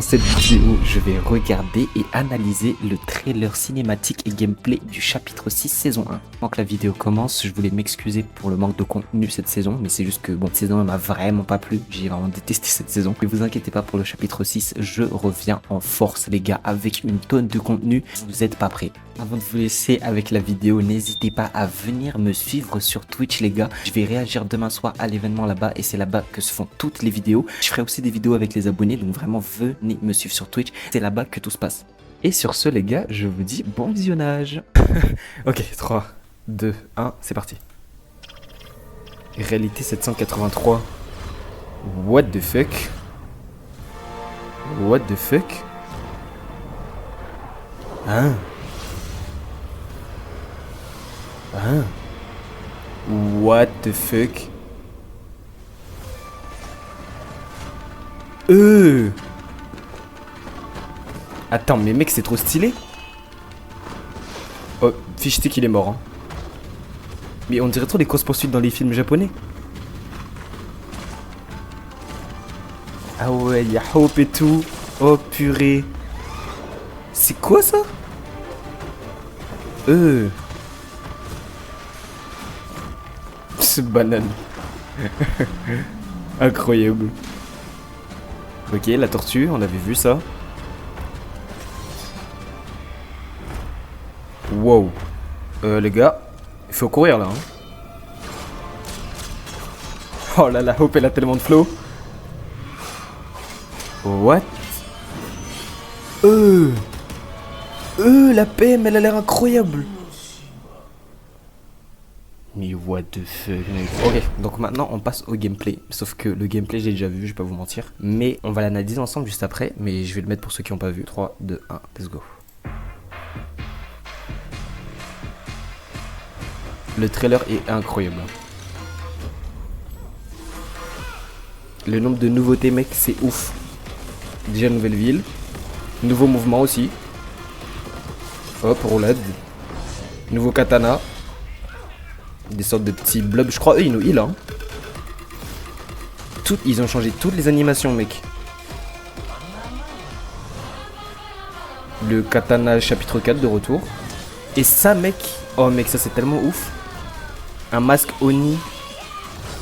Dans cette vidéo, je vais regarder et analyser le trailer cinématique et gameplay du chapitre 6 saison 1. Avant que la vidéo commence, je voulais m'excuser pour le manque de contenu cette saison, mais c'est juste que bon, cette saison m'a vraiment pas plu, j'ai vraiment détesté cette saison. Mais vous inquiétez pas pour le chapitre 6, je reviens en force les gars, avec une tonne de contenu, vous êtes pas prêts. Avant de vous laisser avec la vidéo, n'hésitez pas à venir me suivre sur Twitch les gars. Je vais réagir demain soir à l'événement là-bas et c'est là-bas que se font toutes les vidéos. Je ferai aussi des vidéos avec les abonnés, donc vraiment venez me suivre sur Twitch, c'est là-bas que tout se passe. Et sur ce les gars, je vous dis bon visionnage. Ok, 3, 2, 1, c'est parti. Réalité 783. What the fuck? What the fuck? Hein? Hein? What the fuck? Attends, mais mec, c'est trop stylé. Oh, ficheté qu'il est mort. Hein. Mais on dirait trop les courses-poursuites dans les films japonais. Ah ouais, il y a Hope et tout. Oh purée. C'est quoi ça? C'est banane. Incroyable. Ok, la tortue, on avait vu ça. Wow. Les gars, il faut courir là. Hein. Oh là là, Hope elle a tellement de flow. What? La PM elle a l'air incroyable. Mais what the fuck mec. Ok, donc maintenant on passe au gameplay. Sauf que le gameplay j'ai déjà vu, je vais pas vous mentir. Mais on va l'analyser ensemble juste après. Mais je vais le mettre pour ceux qui n'ont pas vu. 3, 2, 1, let's go. Le trailer est incroyable. Le nombre de nouveautés mec c'est ouf. Déjà nouvelle ville. Nouveau mouvement aussi. Hop, roulade. Nouveau katana. Des sortes de petits blobs. Je crois eux ils nous heal hein. Ils ont changé toutes les animations mec. Le katana chapitre 4 de retour. Et ça mec. Oh mec ça c'est tellement ouf. Un masque Oni.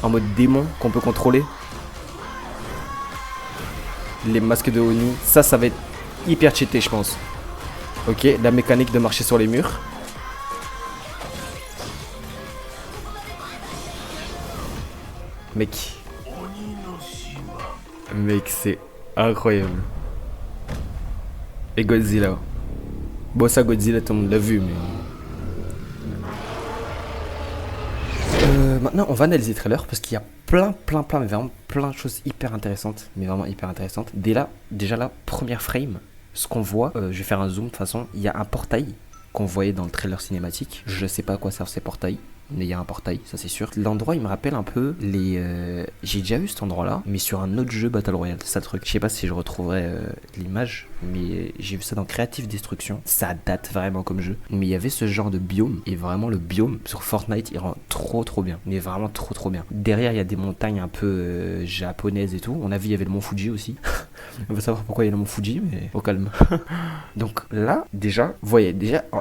En mode démon qu'on peut contrôler. Les masques de Oni. Ça va être hyper cheaté je pense. Ok, la mécanique de marcher sur les murs. Mec. Mec, c'est incroyable. Et Godzilla. Bon, ça, Godzilla, tout le monde l'a vu, mais... maintenant, on va analyser le trailer parce qu'il y a mais vraiment plein de choses hyper intéressantes. Mais vraiment hyper intéressantes. Déjà là, première frame, ce qu'on voit, je vais faire un zoom de toute façon, il y a un portail qu'on voyait dans le trailer cinématique. Je sais pas à quoi servent ces portails. Mais il y a un portail, ça c'est sûr. L'endroit il me rappelle un peu les... J'ai déjà vu cet endroit là, mais sur un autre jeu Battle Royale, c'est ça le truc. Je sais pas si je retrouverai l'image, mais j'ai vu ça dans Creative Destruction. Ça date vraiment comme jeu. Mais il y avait ce genre de biome, et vraiment le biome sur Fortnite il rend trop bien. Mais vraiment trop bien. Derrière il y a des montagnes un peu japonaises et tout. On a vu il y avait le mont Fuji aussi. On va savoir pourquoi il y a le mont Fuji, mais au calme. Donc là, déjà, vous voyez,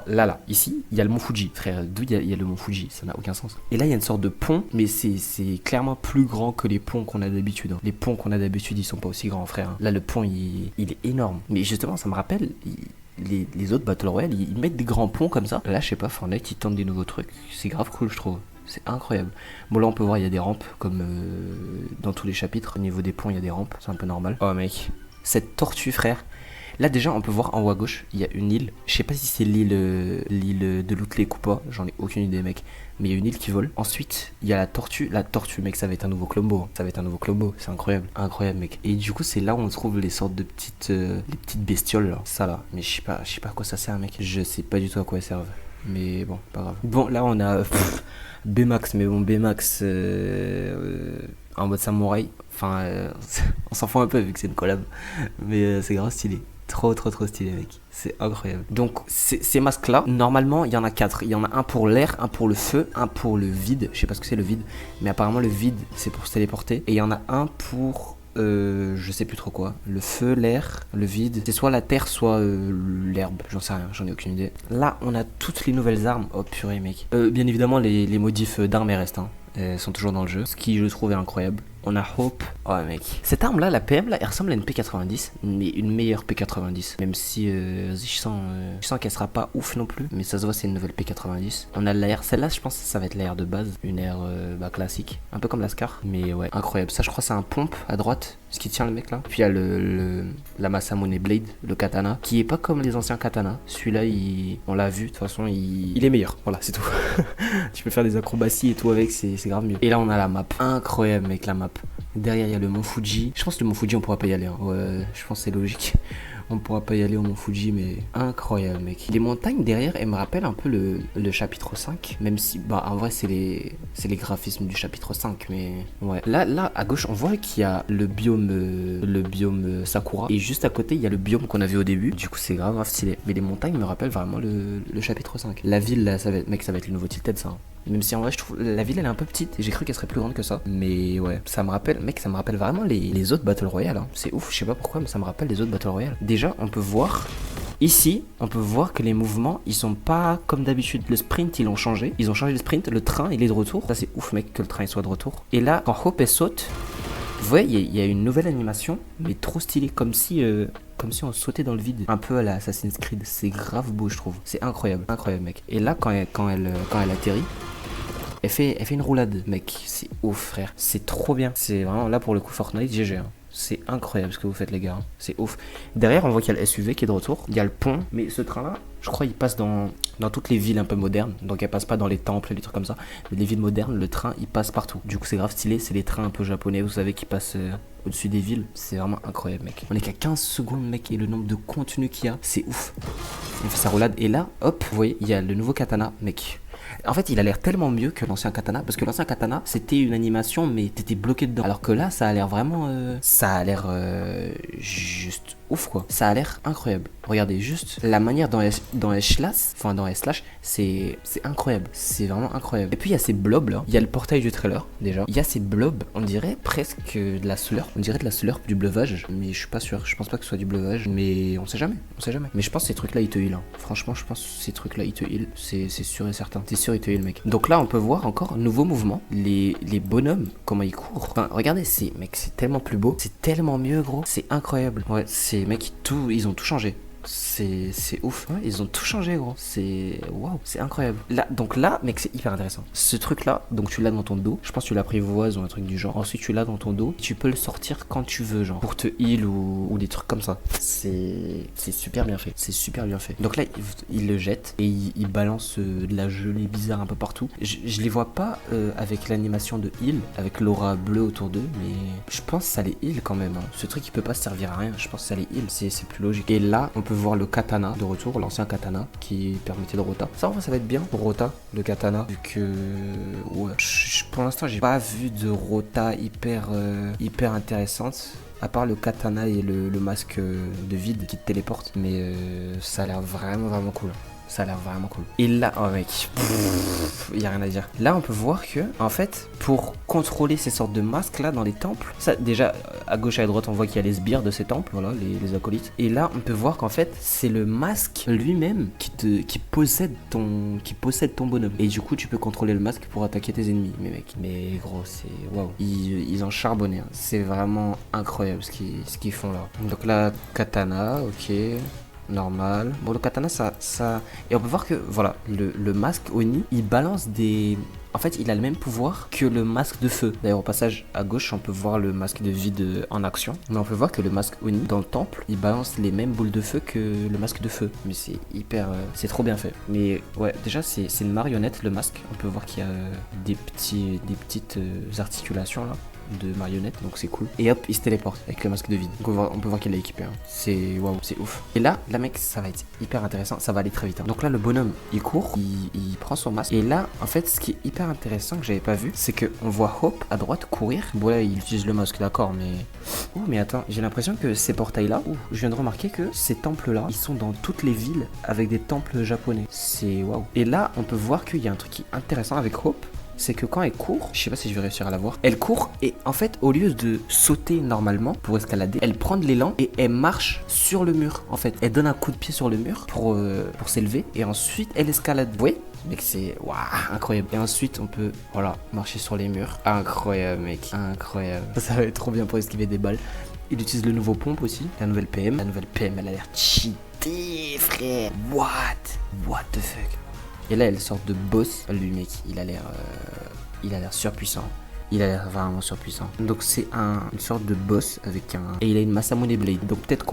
là, ici, il y a le mont Fuji. Frère, d'où il y a le mont Fuji? Ça n'a aucun sens. Et là, il y a une sorte de pont, mais c'est clairement plus grand que les ponts qu'on a d'habitude. Hein. Les ponts qu'on a d'habitude, ils sont pas aussi grands, frère. Hein. Là, le pont, il est énorme. Mais justement, ça me rappelle... Les autres Battle Royale, ils mettent des grands ponts comme ça. Là, je sais pas, Fortnite, ils tentent des nouveaux trucs. C'est grave cool, je trouve. C'est incroyable. Bon, là, on peut voir, il y a des rampes, comme dans tous les chapitres. Au niveau des ponts, il y a des rampes. C'est un peu normal. Oh, mec. Cette tortue, frère. Là, déjà, on peut voir en haut à gauche, il y a une île. Je sais pas si c'est l'île de Loot-Lake ou pas. J'en ai aucune idée, mec. Mais il y a une île qui vole. Ensuite, il y a la tortue. La tortue, mec, ça va être un nouveau Colombo. Ça va être un nouveau Colombo. C'est incroyable. Incroyable, mec. Et du coup, c'est là où on trouve les sortes de petites bestioles, là. Ça, là. Mais je sais pas à quoi ça sert, mec. Je sais pas du tout à quoi elles servent. Mais bon, pas grave. Bon, là, on a Baymax. Mais bon, Baymax en mode samouraï. Enfin, on s'en fout un peu vu que c'est une collab. Mais c'est grave stylé. Trop stylé mec, c'est incroyable. Donc ces masques là, normalement il y en a 4. Il y en a un pour l'air, un pour le feu, un pour le vide. Je sais pas ce que c'est le vide, mais apparemment le vide c'est pour se téléporter. Et il y en a un pour je sais plus trop quoi. Le feu, l'air, le vide. C'est soit la terre, soit l'herbe. J'en sais rien, j'en ai aucune idée. Là, on a toutes les nouvelles armes. Oh purée, mec. Bien évidemment, les modifs d'armes, elles restent. Hein. Elles sont toujours dans le jeu. Ce qui, je trouve, est incroyable. On a Hope. Oh mec. Cette arme là, la PM là, elle ressemble à une P90, mais une meilleure P90. Même si je sens qu'elle sera pas ouf non plus, mais ça se voit c'est une nouvelle P90. On a l'AR, celle-là je pense que ça va être l'AR de base, une air classique, un peu comme la Scar, mais ouais, incroyable. Ça je crois c'est un pompe à droite, ce qui tient le mec là. Puis il y a la Masamune Blade, le katana, qui est pas comme les anciens katanas. Celui-là, on l'a vu, de toute façon, il est meilleur. Voilà, c'est tout. Tu peux faire des acrobaties et tout avec, c'est grave mieux. Et là on a la map, incroyable mec, la map. Derrière il y a le mont Fuji. Je pense que le mont Fuji on pourra pas y aller. Hein. Ouais, je pense que c'est logique. On pourra pas y aller au mont Fuji, mais incroyable mec. Les montagnes derrière, elles me rappellent un peu le chapitre 5. Même si, bah en vrai c'est les graphismes du chapitre 5. Mais ouais. Là à gauche on voit qu'il y a le biome Sakura. Et juste à côté il y a le biome qu'on a vu au début. Du coup c'est grave stylé. Mais les montagnes me rappellent vraiment le chapitre 5. La ville là, ça va être le nouveau Tilted ça. Hein. Même si en vrai je trouve la ville elle est un peu petite. J'ai cru qu'elle serait plus grande que ça. Mais ouais, ça me rappelle vraiment les autres Battle Royale. Hein. C'est ouf, je sais pas pourquoi, mais ça me rappelle les autres Battle Royale. Déjà, on peut voir ici, que les mouvements ils sont pas comme d'habitude. Le sprint ils l'ont changé. Ils ont changé le sprint, le train il est de retour. Ça c'est ouf mec que le train il soit de retour. Et là, quand Hope elle saute, vous voyez, il y a une nouvelle animation, mais trop stylée, comme si on sautait dans le vide, un peu à la Assassin's Creed. C'est grave beau je trouve. C'est incroyable mec. Et là quand elle atterrit. Elle fait une roulade, mec. C'est ouf, frère. C'est trop bien. C'est vraiment là pour le coup Fortnite GG. Hein. C'est incroyable ce que vous faites, les gars. Hein. C'est ouf. Derrière, on voit qu'il y a le SUV qui est de retour. Il y a le pont. Mais ce train-là, je crois, il passe dans toutes les villes un peu modernes. Donc, elle passe pas dans les temples et les trucs comme ça. Mais les villes modernes, le train, il passe partout. Du coup, c'est grave stylé. C'est les trains un peu japonais, vous savez, qui passent au-dessus des villes. C'est vraiment incroyable, mec. On est qu'à 15 secondes, mec. Et le nombre de contenus qu'il y a, c'est ouf. Il fait sa roulade. Et là, hop, vous voyez, il y a le nouveau katana, mec. En fait, il a l'air tellement mieux que l'ancien katana. Parce que l'ancien katana, c'était une animation, mais t'étais bloqué dedans. Alors que là, ça a l'air vraiment. Ça a l'air juste ouf, quoi. Ça a l'air incroyable. Regardez, juste la manière dans S-Slash, c'est incroyable. C'est vraiment incroyable. Et puis, il y a ces blobs là. Il y a le portail du trailer, déjà. Il y a ces blobs, on dirait presque de la slurp. On dirait de la slurp, du bleuvage. Mais je suis pas sûr. Je pense pas que ce soit du bleuvage. Mais on sait jamais. Mais je pense que ces trucs là, ils te heal. Hein. Franchement, je pense que ces trucs là, ils te heal. C'est sûr et certain. C'est sûr, ils te heal, mec. Donc là, on peut voir encore un nouveau mouvement. Les bonhommes, comment ils courent. Enfin, regardez, c'est tellement plus beau. C'est tellement mieux, gros. C'est incroyable. Ouais, mec, ils ont tout changé. C'est ouf. Ouais, ils ont tout changé, gros. C'est waouh, c'est incroyable. Donc là, mec, c'est hyper intéressant. Ce truc-là, donc tu l'as dans ton dos. Je pense que tu l'apprivoises ou un truc du genre. Ensuite, tu l'as dans ton dos. Tu peux le sortir quand tu veux, genre pour te heal ou des trucs comme ça. C'est super bien fait. C'est super bien fait. Donc là, il le jette et il balance de la gelée bizarre un peu partout. Je les vois pas avec l'animation de heal, avec l'aura bleue autour d'eux, mais je pense que ça les heal quand même. Hein. Ce truc, il peut pas servir à rien. Je pense que ça les heal. C'est plus logique. Et là, on peut voir le katana de retour, l'ancien katana qui permettait de rota. Ça, en vrai, ça va être bien pour rota, le katana, vu que ouais, pour l'instant, j'ai pas vu de rota hyper intéressante. À part le katana et le masque de vide qui te téléporte. Mais ça a l'air vraiment cool. Ça a l'air vraiment cool. Et là, oh mec, il y a rien à dire. Là, on peut voir que, en fait, pour contrôler ces sortes de masques là dans les temples, ça, déjà, à gauche et à droite, on voit qu'il y a les sbires de ces temples, voilà, les acolytes. Et là, on peut voir qu'en fait, c'est le masque lui-même qui possède ton bonhomme. Et du coup, tu peux contrôler le masque pour attaquer tes ennemis. Mais gros, c'est waouh. Ils ont charbonné. Hein. C'est vraiment incroyable ce qu'ils font là. Donc là, katana, ok. Normal. Bon, le katana, ça... Et on peut voir que, voilà, le masque Oni, il balance des... En fait, il a le même pouvoir que le masque de feu. D'ailleurs, au passage, à gauche, on peut voir le masque de vide en action. Mais on peut voir que le masque Oni, dans le temple, il balance les mêmes boules de feu que le masque de feu. Mais c'est hyper... c'est trop bien fait. Mais ouais, déjà, c'est une marionnette, le masque. On peut voir qu'il y a des petites articulations, là. De marionnettes, donc c'est cool. Et hop, il se téléporte avec le masque de vide. Donc on peut voir qu'il est équipé. Hein. C'est waouh, c'est ouf. Et là, mec, ça va être hyper intéressant. Ça va aller très vite. Hein. Donc là, le bonhomme, il court, il prend son masque. Et là, en fait, ce qui est hyper intéressant que j'avais pas vu, c'est que on voit Hope à droite courir. Bon là, il utilise le masque, d'accord, mais mais attends, j'ai l'impression que ces portails-là, je viens de remarquer que ces temples-là, ils sont dans toutes les villes avec des temples japonais. C'est waouh. Et là, on peut voir qu'il y a un truc qui est intéressant avec Hope. c'est que quand elle court, je sais pas si je vais réussir à la voir, elle court et en fait, au lieu de sauter normalement pour escalader, elle prend de l'élan et elle marche sur le mur. En fait, elle donne un coup de pied sur le mur pour s'élever et ensuite elle escalade. Vous voyez? Mec, c'est waouh, incroyable. Et ensuite, on peut, voilà, marcher sur les murs. Incroyable, mec, incroyable. Ça va être trop bien pour esquiver des balles. Il utilise le nouveau pompe aussi, la nouvelle PM. La nouvelle PM, elle a l'air cheatée, frère. What the fuck? Et là, elle sort de boss. Lui, mec, il a l'air surpuissant. Il a l'air vraiment surpuissant. Donc c'est une sorte de boss avec un... Et il a une Masamune Blade. Donc peut-être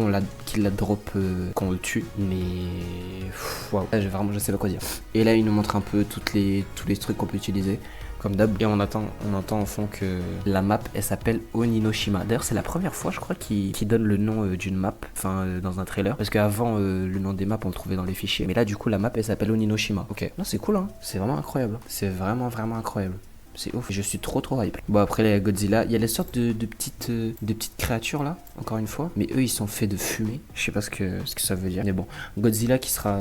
qu'il la drop quand on le tue. Mais... Waouh. Je sais pas quoi dire. Et là, il nous montre un peu tous les trucs qu'on peut utiliser. Comme d'hab. Et on entend au fond que la map, elle s'appelle Oninoshima. D'ailleurs, c'est la première fois, je crois, qu'il donne le nom d'une map. Enfin, dans un trailer. Parce qu'avant, le nom des maps, on le trouvait dans les fichiers. Mais là, du coup, la map, elle s'appelle Oninoshima. Ok. Non, c'est cool, hein. C'est vraiment incroyable. C'est vraiment, vraiment incroyable. C'est ouf, je suis trop hype. Bon, après les Godzilla, il y a les sortes de petites créatures là, encore une fois. Mais eux, ils sont faits de fumée. Je sais pas ce que ça veut dire. Mais bon, Godzilla qui sera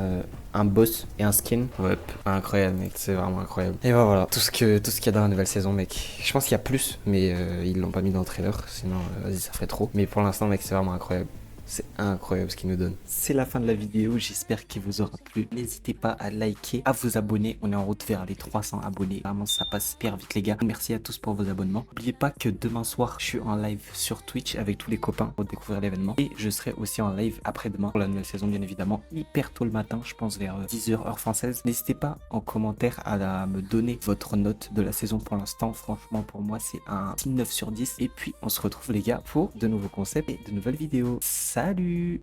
un boss et un skin. Ouais, incroyable, mec. C'est vraiment incroyable. Et voilà, tout ce qu'il y a dans la nouvelle saison, mec. Je pense qu'il y a plus, mais ils l'ont pas mis dans le trailer. Sinon, vas-y, ça ferait trop. Mais pour l'instant, mec, c'est vraiment incroyable. C'est incroyable ce qu'il nous donne. C'est la fin de la vidéo, j'espère qu'il vous aura plu. N'hésitez pas à liker, à vous abonner. On est en route vers les 300 abonnés. Vraiment, ça passe super vite les gars. Merci à tous pour vos abonnements. N'oubliez pas que demain soir, je suis en live sur Twitch avec tous les copains pour découvrir l'événement. Et je serai aussi en live après-demain pour la nouvelle saison, bien évidemment. Hyper tôt le matin, je pense vers 10h heure française. N'hésitez pas en commentaire à me donner votre note de la saison pour l'instant. Franchement, pour moi, c'est un 9 sur 10. Et puis, on se retrouve les gars pour de nouveaux concepts et de nouvelles vidéos. Salut!